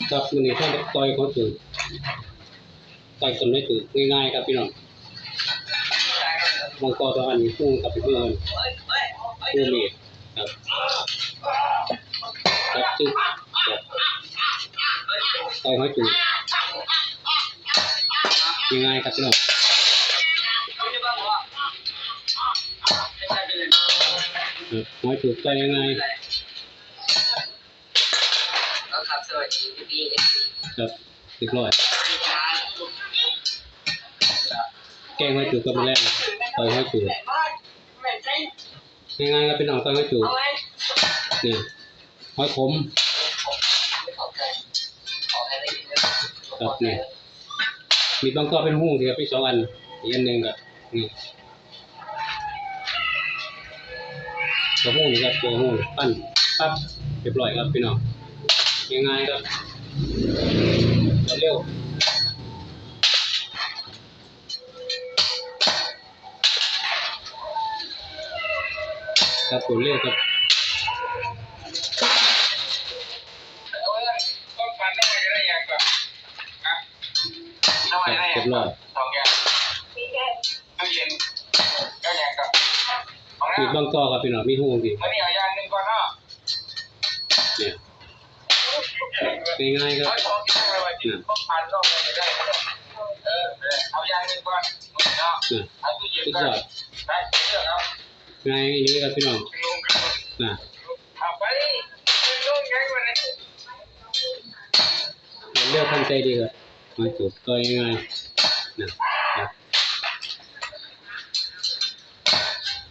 ครับวันนี้ท่านต่อยเขาถือต่อยคนไม่ถือง่ายๆครับพี่น้องมังกรตัวอันนี้พุ่งกับไปเพื่อนผู้มีครับครับจึ๊กต่อยเขาถือง่ายๆครับพี่น้องหอยถูกใจยังไงครับสวัสดีพี่ครับเรียบร้อยแกงหอยถูกกับแรกต่อยหอยถูกง่ายๆครับพี่น้องต่อยหอยถูกนี่หอยขมครับนี่มีบางก็เป็นหูที่ครับพี่2 อันอีกอันหนึ่งกับนี่ตัวหูนี่ครับตัวหูปั้นปั๊บเรียบร้อยครับพี่น้องง่ายๆครับเร็วครับตัวเร็วครับเรียบร้อยมีบางก็ครับพี่น้องมีหูสิเนี่ยง่ายๆครับสุดยอดง่ายอย่างนี้ครับพี่น้องนะเลือกทันใจดีครับมาจุดก็ง่ายๆนะ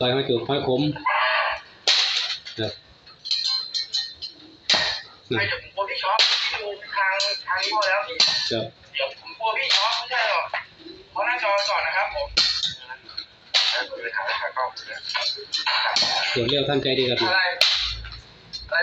ต่อยมาจุดค่อยคมครับไม่เดี๋ยวผมกลัวพี่ช็อปพี่ดูทางนี้พอแล้วพี่เดี๋ยวผมกลัวพี่ช็อปไม่ใช่หรอกเพราะหน้าจอก่อนนะครับผมส่วนเร็วทันใจดีครับ